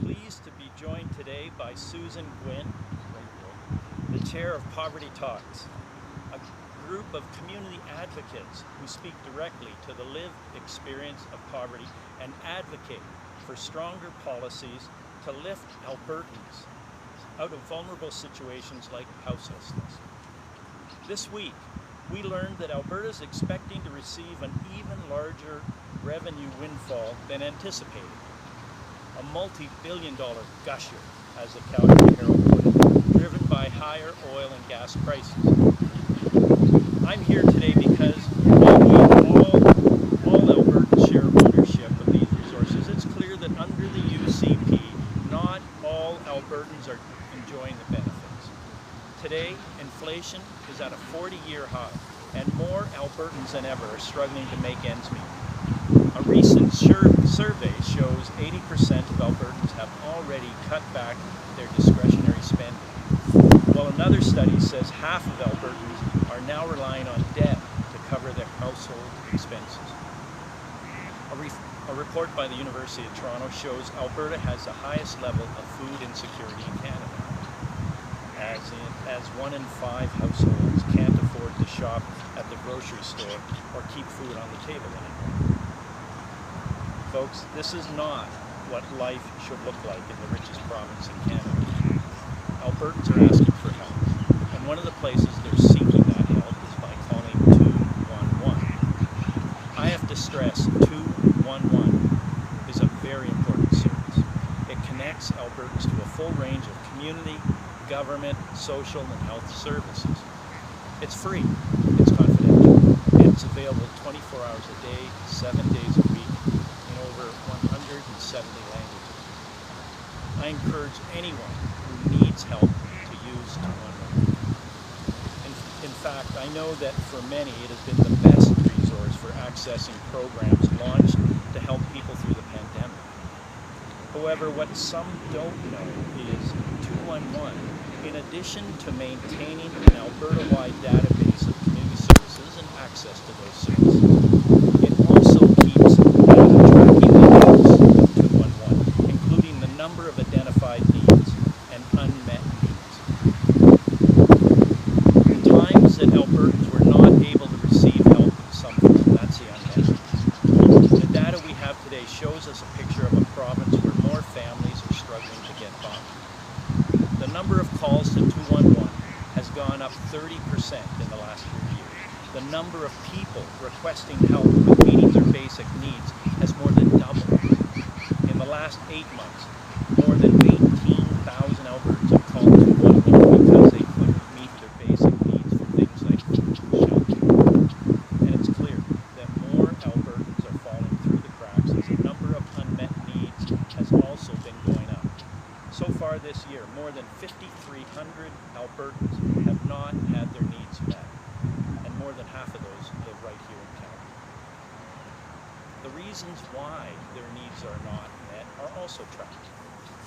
pleased to be joined today by Susan Gwynn, the chair of Poverty Talks, a group of community advocates who speak directly to the lived experience of poverty and advocate for stronger policies to lift Albertans out of vulnerable situations like houselessness. This week, we learned that Alberta is expecting to receive an even larger revenue windfall than anticipated. A multi-billion-dollar gusher, as the Calgary Herald put it, driven by higher oil and gas prices. I'm here today because while all Albertans share ownership of these resources, it's clear that under the UCP, not all Albertans are enjoying the benefits. Today, inflation is at a 40-year high, and more Albertans than ever are struggling to make ends meet. A recent survey shows 80% of Albertans have already cut back their discretionary spending, while another study says half of Albertans are now relying on debt to cover their household expenses. A report by the University of Toronto shows Alberta has the highest level of food insecurity in Canada, as 1 in 5 households can't afford to shop at the grocery store or keep food on the table anymore. Folks, this is not what life should look like in the richest province in Canada. Albertans are asking for help, and one of the places they're seeking that help is by calling 211. I have to stress 211 is a very important service. It connects Albertans to a full range of community, government, social, and health services. It's free, it's confidential, and it's available 24 hours a day, 7 days a week, in over 170 languages. I encourage anyone who needs help to use 211. In fact, I know that for many it has been the best resource for accessing programs launched to help people through the pandemic. However, what some don't know is 211, in addition to maintaining an Alberta-wide database of community services and access to those services, it also keeps tracking the use of 211, including the number of identified needs and unmet needs. The times that Albertans were not able to receive help in some form, that's the unmet needs. The data we have today shows us a picture of a province where more families are struggling to get by. The number of calls to 211 has gone up 30% in the last 3 years. The number of people requesting help with meeting their basic needs has more than doubled. In the last 8 months, more than 18,000 Albertans have called 211 because they couldn't meet their basic needs for things like food and shelter. And it's clear that more Albertans are falling through the cracks as the number of unmet needs has also been going up. So far this year, more than 5,300 Albertans have not had their needs met, and more than half of those live right here in Calgary. The reasons why their needs are not met are also tragic.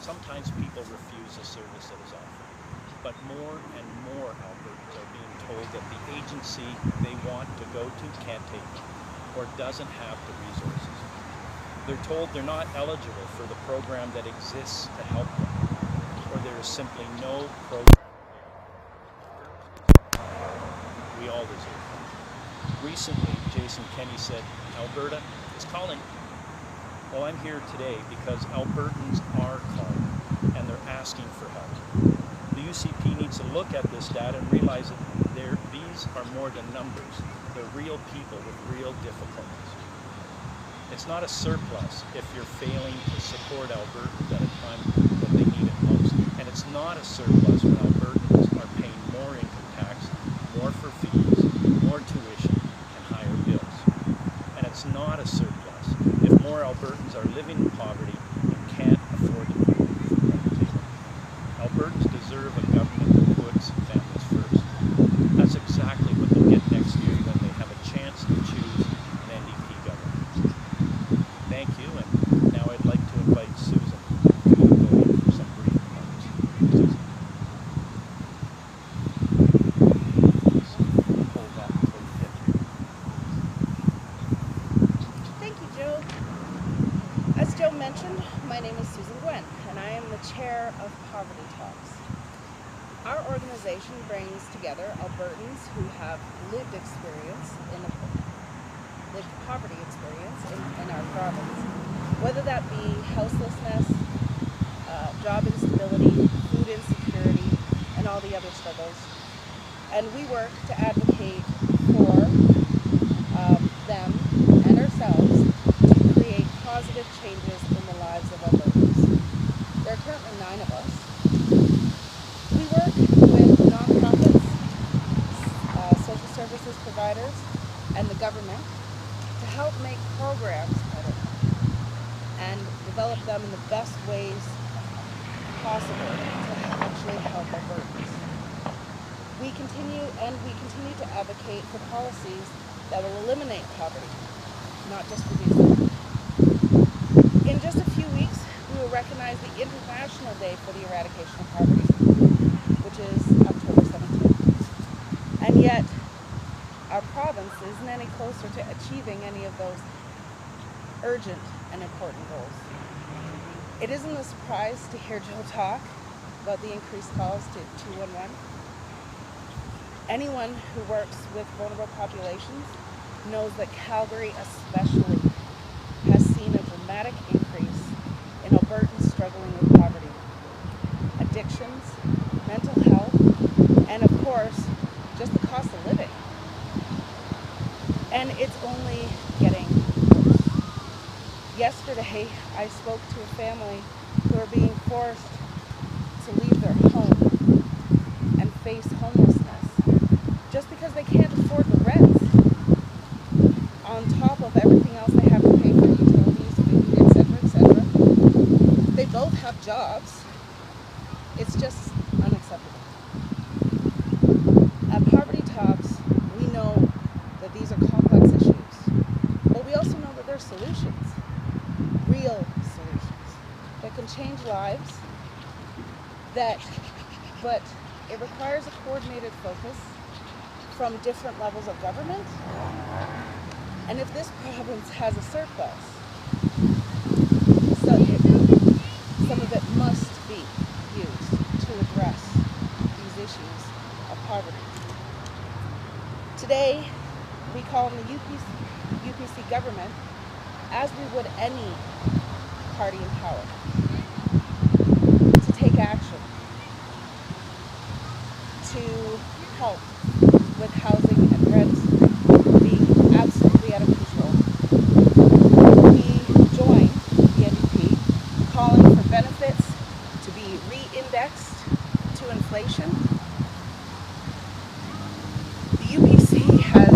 Sometimes people refuse a service that is offered, but more and more Albertans are being told that the agency they want to go to can't take them, or doesn't have the resources. They're told they're not eligible for the program that exists to help them, or there is simply no program. We all deserve it. Recently, Jason Kenney said, Alberta is calling. Well, I'm here today because Albertans are calling, and they're asking for help. The UCP needs to look at this data and realize that these are more than numbers. They're real people with real difficulties. It's not a surplus if you're failing to support Albertans at a time that they need it most. And it's not a surplus when Albertans are paying more income tax, more for fees, more tuition, and higher bills. And it's not a surplus if more Albertans are living in poverty and can't afford to put food on the table. Albertans deserve a government that puts families first. That's exactly what they'll get next year when they have a chance to choose an NDP government. Thank you, and now I'd like to invite Susan to go in for some brief remarks. Susan. Hold that until you get here. Thank you, Joe. As Joe mentioned, mentioned, my name is Susan Gwen, and I am the chair of Poverty Talks. Our organization brings together Albertans who have lived poverty experience in our province, whether that be houselessness, job instability, food insecurity, and all the other struggles. And we work to advocate for them and ourselves to create positive changes in the lives of Albertans. There are currently 9 of us. We work with nonprofits, social services providers, and the government to help make programs better and develop them in the best ways possible to actually help Albertans. We continue to advocate for policies that will eliminate poverty, not just reduce it. In just a few weeks, we will recognize the International Day for the Eradication of Poverty, which is October 17th. And yet, our province isn't any closer to achieving any of those urgent and important goals. It isn't a surprise to hear Joe talk about the increased calls to 211. Anyone who works with vulnerable populations knows that Calgary especially has seen a dramatic increase in Albertans struggling with poverty, addictions, mental health, and of course, just the cost of living. And it's only getting worse. Yesterday, I spoke to a family who are being forced to leave their home and face homelessness just because they can't afford the rent, on top of everything else they have to pay for utilities, food, etc., etc. They both have jobs. It's just unacceptable. At Poverty Talks, we know that these are complex issues, but we also know that there are solutions, real solutions, that can change lives, but it requires a coordinated focus from different levels of government. And if this province has a surplus, some of it must be used to address these issues of poverty. Today, we call on the UPC government, as we would any party in power, to take action to help with housing and rent being absolutely out of control. We join the NDP calling for benefits to be re-indexed to inflation. The UPC has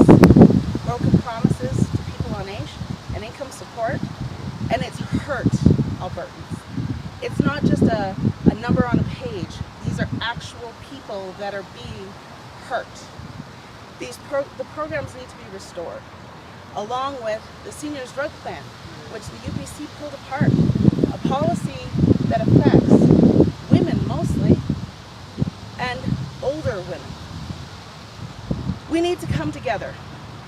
broken promises to people on age and income support, and it's hurt Albertans. It's not just a number on a page. These are actual people that are being hurt. The programs need to be restored, along with the seniors drug plan, which the UPC pulled apart, a policy that affects women mostly, and older women. We need to come together,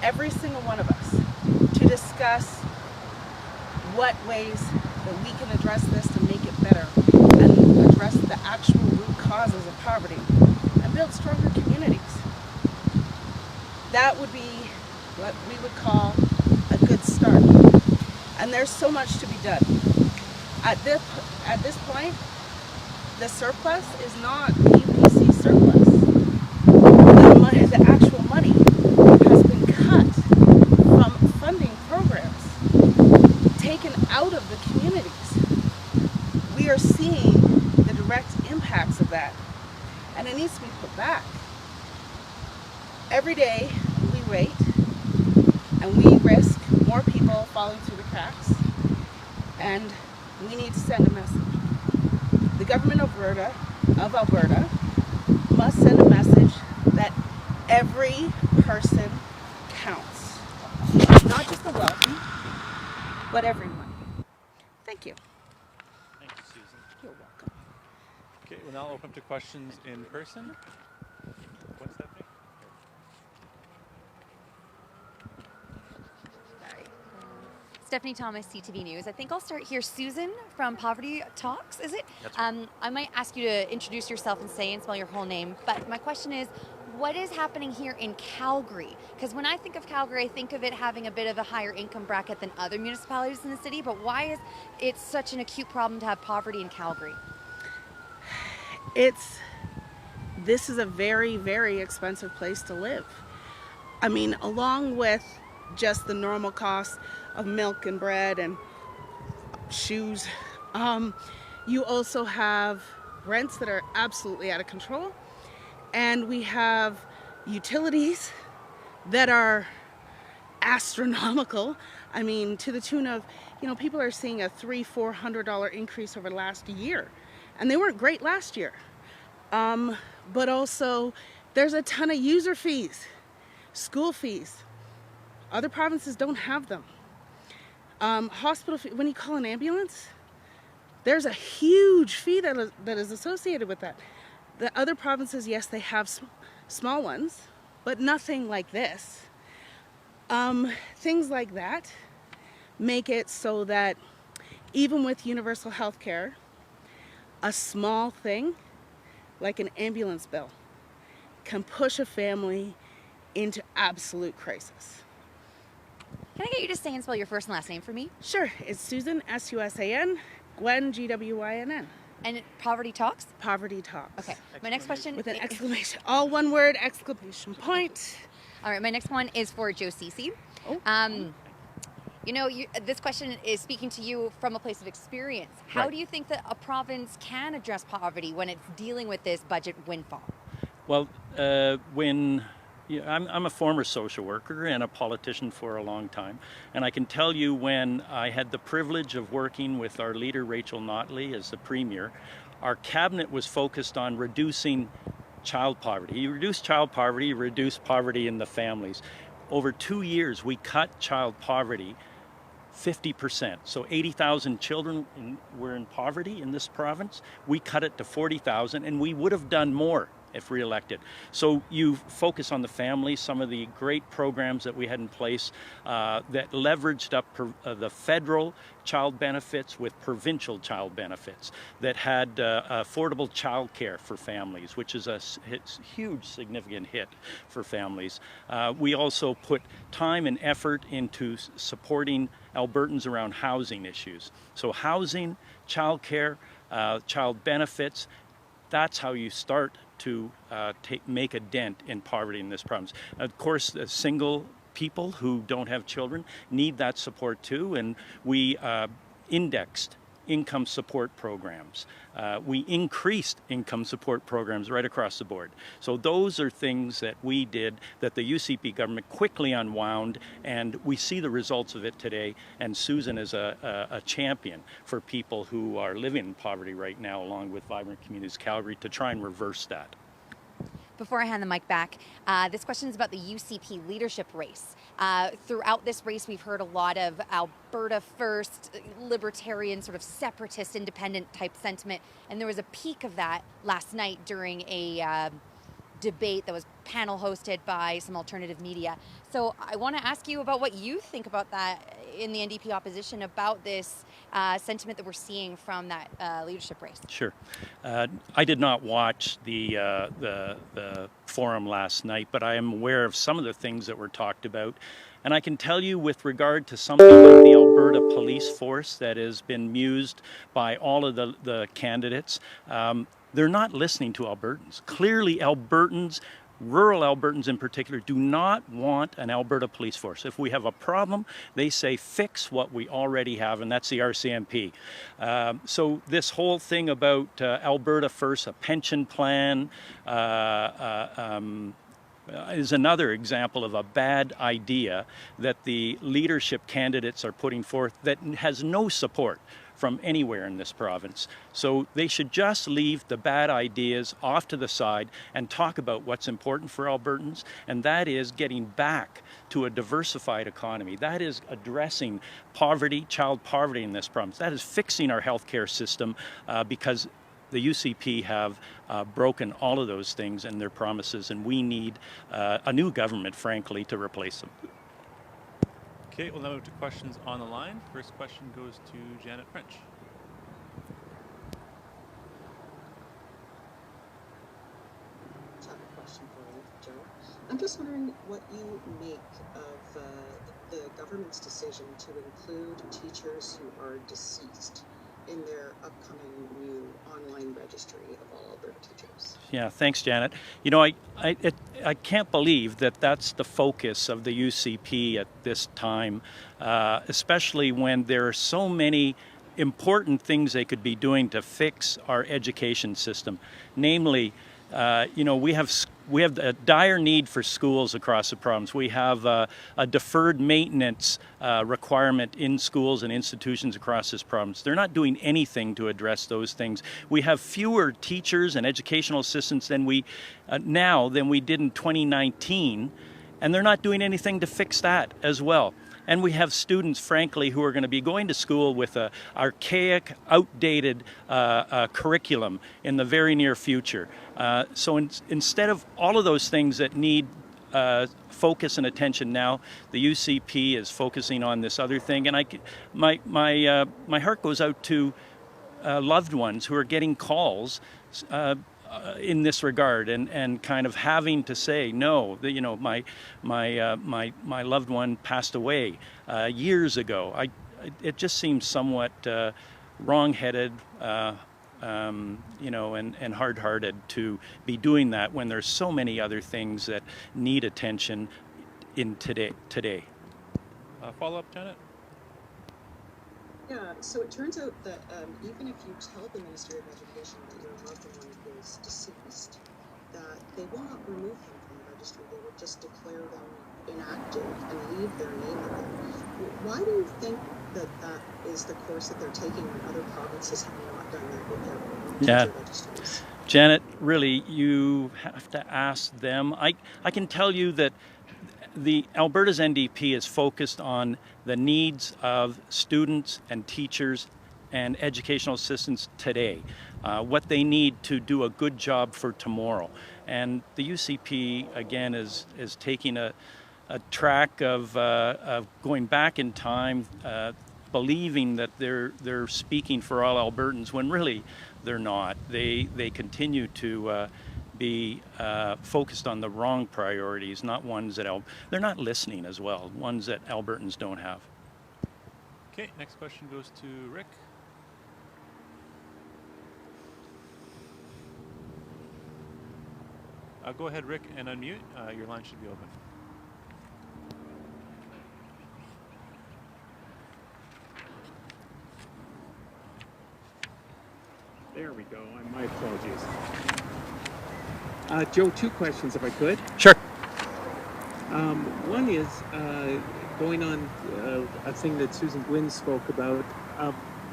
every single one of us, to discuss what ways that we can address this to make it better and address the actual root causes of poverty and build stronger communities. That would be what we would call a good start. And there's so much to be done. At this point, the surplus is not the UPC surplus. The actual money has been cut from funding programs, taken out of the communities. We are seeing the direct impacts of that, and it needs to be put back. Every day we wait and we risk more people falling through the cracks, and we need to send a message. The government of Alberta must send a message that every person counts. Not just the wealthy, but everyone. Thank you. Thank you, Susan. You're welcome. Okay, we'll now open up to questions in person. What's happening? Sorry. Stephanie Thomas, CTV News. I think I'll start here. Susan from Poverty Talks, is it? That's right. I might ask you to introduce yourself and say and spell your whole name, but my question is, what is happening here in Calgary? Because when I think of Calgary, I think of it having a bit of a higher income bracket than other municipalities in the city, but why is it such an acute problem to have poverty in Calgary? This is a very, very expensive place to live. I mean, along with just the normal cost of milk and bread and shoes, you also have rents that are absolutely out of control, and we have utilities that are astronomical. I mean, to the tune of, people are seeing a $300-400 increase over the last year, and they weren't great last year. But also, there's a ton of user fees, school fees. Other provinces don't have them. Hospital fee, when you call an ambulance, there's a huge fee that is associated with that. The other provinces, yes, they have small ones, but nothing like this. Things like that make it so that even with universal health care, a small thing like an ambulance bill can push a family into absolute crisis. Can I get you to say and spell your first and last name for me? Sure, it's Susan, S-U-S-A-N, Gwen, G-W-Y-N-N. And Poverty Talks? Poverty Talks. Okay, my next question... With an exclamation, all one word, exclamation point. All right, my next one is for Joe Ceci. Oh. This question is speaking to you from a place of experience. How Right. do you think that a province can address poverty when it's dealing with this budget windfall? Well, I'm a former social worker and a politician for a long time, and I can tell you when I had the privilege of working with our leader Rachel Notley as the premier, our cabinet was focused on reducing child poverty. You reduce child poverty, you reduce poverty in the families. Over 2 years, we cut child poverty 50%. So 80,000 children were in poverty in this province. We cut it to 40,000, and we would have done more if re-elected. So you focus on the family, some of the great programs that we had in place that leveraged up the federal child benefits with provincial child benefits, that had affordable child care for families, which is a huge significant hit for families. We also put time and effort into supporting Albertans around housing issues. So housing, child care, child benefits, that's how you start to make a dent in poverty in this province. Of course, single people who don't have children need that support too, and we indexed income support programs. We increased income support programs right across the board. So those are things that we did that the UCP government quickly unwound, and we see the results of it today. And Susan is a champion for people who are living in poverty right now, along with Vibrant Communities Calgary, to try and reverse that. Before I hand the mic back, this question is about the UCP leadership race. Throughout this race, we've heard a lot of Alberta first, libertarian, sort of separatist, independent type sentiment. And there was a peak of that last night during a debate that was panel hosted by some alternative media. So I want to ask you about what you think about that in the NDP opposition, about this sentiment that we're seeing from that leadership race. Sure. I did not watch the forum last night, but I am aware of some of the things that were talked about. And I can tell you, with regard to something like the Alberta police force that has been mused by all of the candidates, they're not listening to Albertans. Clearly, Albertans, rural Albertans in particular, do not want an Alberta police force. If we have a problem, they say fix what we already have, and that's the RCMP. So this whole thing about Alberta First, a pension plan, is another example of a bad idea that the leadership candidates are putting forth that has no support from anywhere in this province. So they should just leave the bad ideas off to the side and talk about what's important for Albertans, and that is getting back to a diversified economy. That is addressing poverty, child poverty in this province. That is fixing our healthcare system because the UCP have broken all of those things and their promises, and we need a new government, frankly, to replace them. Okay, we'll now move to questions on the line. First question goes to Janet French. I have a question for you, Joe. I'm just wondering what you make of the government's decision to include teachers who are deceased in their upcoming new online registry of all Alberta teachers. Yeah, thanks, Janet. You know, I can't believe that that's the focus of the UCP at this time, especially when there are so many important things they could be doing to fix our education system. Namely, you know, we have a dire need for schools across the province. We have a deferred maintenance requirement in schools and institutions across this province. They're not doing anything to address those things. We have fewer teachers and educational assistants than we did in 2019, and they're not doing anything to fix that as well. And we have students, frankly, who are going to be going to school with an archaic, outdated curriculum in the very near future. So instead of all of those things that need focus and attention now, the UCP is focusing on this other thing. And my heart goes out to loved ones who are getting calls in this regard, and kind of having to say no. You know, my loved one passed away years ago. It just seems somewhat wrong-headed, you know, and hard-hearted to be doing that when there's so many other things that need attention in today. Follow-up, Janet? Yeah, so it turns out that even if you tell the Ministry of Education that your loved one is deceased, that they will not remove them from the registry. They will just declare them inactive and leave their name in there. Why do you think that that is the course that they're taking when other provinces have not done that with their teacher registries? Janet, really, you have to ask them. I can tell you that the Alberta's NDP is focused on the needs of students and teachers and educational assistants today, what they need to do a good job for tomorrow. And the UCP, again, is taking a track of going back in time, believing that they're speaking for all Albertans when really they're not. They continue to be focused on the wrong priorities, not ones that they're not listening as well, ones that Albertans don't have. Okay, next question goes to Rick. Go ahead, Rick, and unmute. Your line should be open. There we go. My apologies. Joe, two questions if I could. Sure. One is going on a thing that Susan Gwynn spoke about.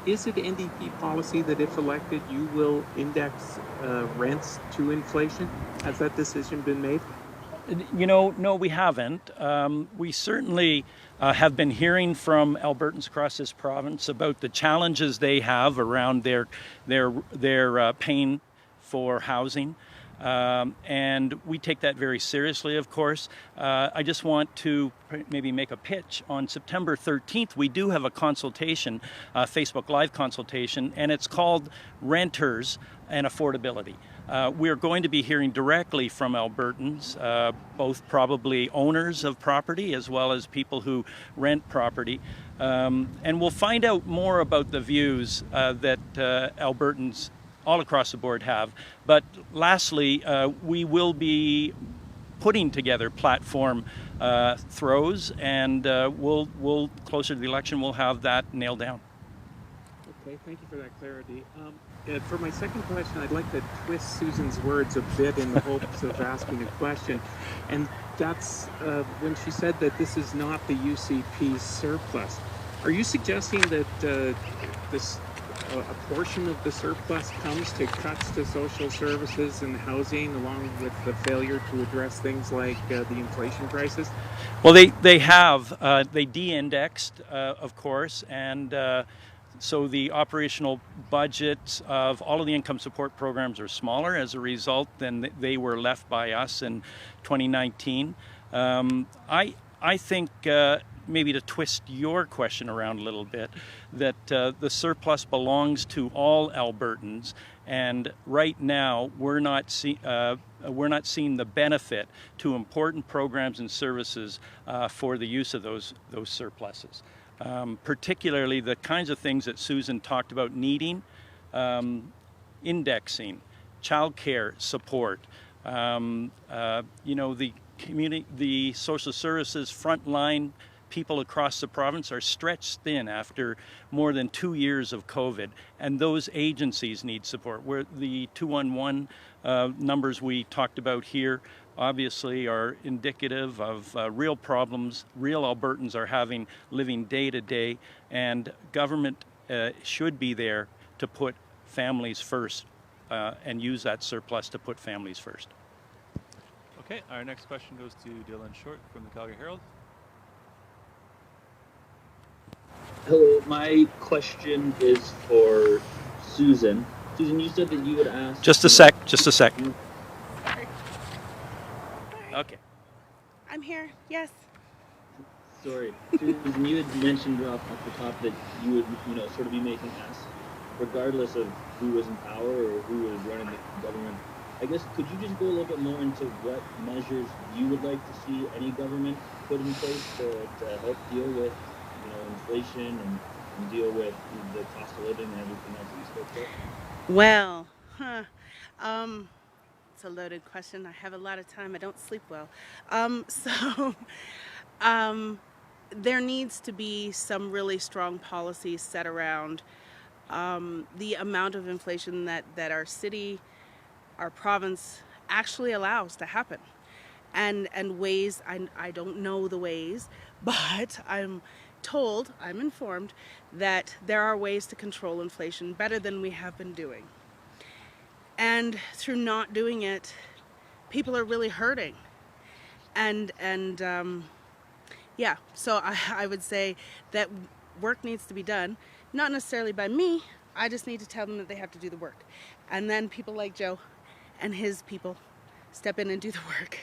Is it NDP policy that if elected, you will index rents to inflation? Has that decision been made? You know, no, we haven't. We certainly have been hearing from Albertans across this province about the challenges they have around their paying for housing. And we take that very seriously, of course. I just want to maybe make a pitch. On September 13th, we do have a consultation, Facebook Live consultation, and it's called Renters and Affordability. We're going to be hearing directly from Albertans, both probably owners of property as well as people who rent property. And we'll find out more about the views that Albertans all across the board have. But lastly, we will be putting together platform throws, and we'll closer to the election, we'll have that nailed down. Okay, thank you for that clarity. For my second question, I'd like to twist Susan's words a bit in the hopes of asking a question. And that's when she said that this is not the UCP's surplus. Are you suggesting that a portion of the surplus comes to cuts to social services and housing, along with the failure to address things like the inflation crisis? Well, they have. They de-indexed, of course, and so the operational budgets of all of the income support programs are smaller as a result than they were left by us in 2019. I think maybe to twist your question around a little bit, that the surplus belongs to all Albertans, and right now we're not seeing the benefit to important programs and services for the use of those surpluses. Particularly the kinds of things that Susan talked about needing, indexing, childcare support, the community, the social services frontline people across the province are stretched thin after more than 2 years of COVID, and those agencies need support. Where the 211 numbers we talked about here obviously are indicative of real problems real Albertans are having living day to day, and government should be there to put families first and use that surplus to put families first. Okay, our next question goes to Dylan Short from the Calgary Herald. Hello, my question is for Susan. Susan, you said that you would ask... Just a sec. Sorry. Okay. I'm here. Yes. Sorry. Susan, you had mentioned off the top that you would, sort of be making asks, regardless of who was in power or who was running the government. I guess, could you just go a little bit more into what measures you would like to see any government put in place to help deal with, inflation and deal with the cost of living and everything else that you spoke about? Well, it's a loaded question. I have a lot of time. I don't sleep well. There needs to be some really strong policies set around the amount of inflation that our city, our province actually allows to happen. And ways, I don't know the ways, but I'm informed that there are ways to control inflation better than we have been doing. And through not doing it, people are really hurting. Yeah, so I would say that work needs to be done, not necessarily by me. I just need to tell them that they have to do the work. And then people like Joe and his people step in and do the work.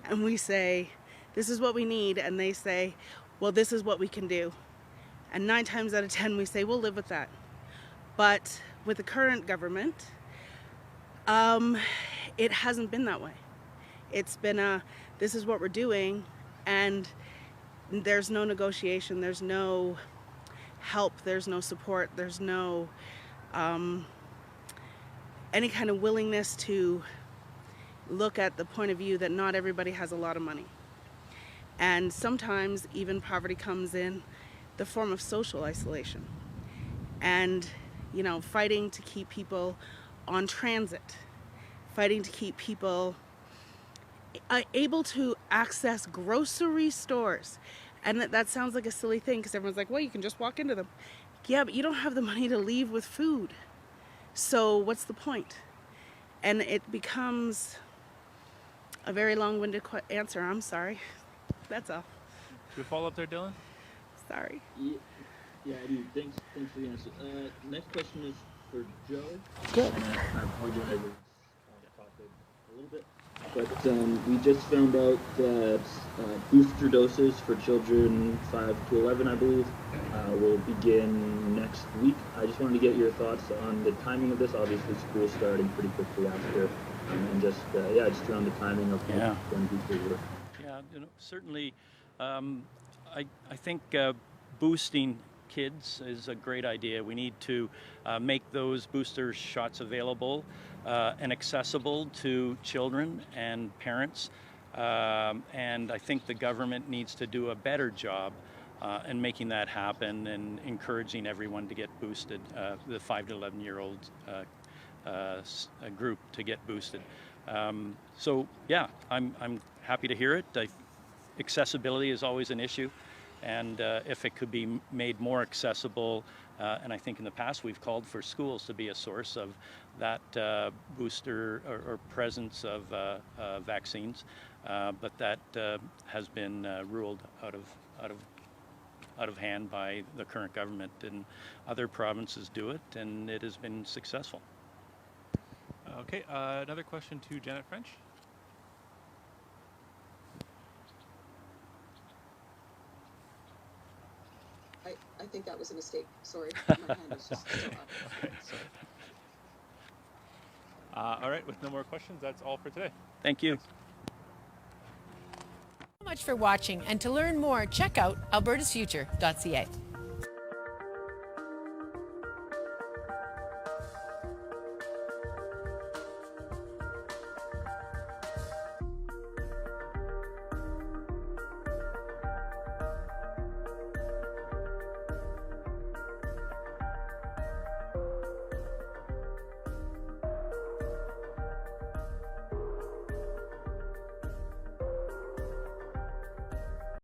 And we say, this is what we need. And they say, well, this is what we can do. And 9 times out of 10, we say, we'll live with that. But with the current government, it hasn't been that way. It's been this is what we're doing, and there's no negotiation, there's no help, there's no support, there's no any kind of willingness to look at the point of view that not everybody has a lot of money. And sometimes even poverty comes in the form of social isolation. And, fighting to keep people on transit, fighting to keep people able to access grocery stores. And that sounds like a silly thing because everyone's like, well, you can just walk into them. Yeah, but you don't have the money to leave with food. So what's the point? And it becomes a very long-winded answer. I'm sorry. That's all. Do you follow up there, Dylan? Sorry. Yeah, I do. Thanks for the answer. Next question is for Joe. Good. I apologize off topic a little bit. But we just found out that booster doses for children 5 to 11, I believe, will begin next week. I just wanted to get your thoughts on the timing of this. Obviously, school's starting pretty quickly after, and just around the timing of when boosters work. Yeah, certainly, I think boosting kids is a great idea. We need to make those booster shots available and accessible to children and parents. And I think the government needs to do a better job in making that happen and encouraging everyone to get boosted, the 5 to 11-year-old group to get boosted. So yeah, I'm happy to hear it. Accessibility is always an issue. And if it could be made more accessible, and I think in the past we've called for schools to be a source of that booster or presence of vaccines, but that has been ruled out of hand by the current government, and other provinces do it, and it has been successful. Okay, another question to Janet French. was a mistake. Sorry, my hand is just still up. All right, with no more questions, that's all for today. Thank you. So much for watching, and to learn more, check out albertasfuture.ca.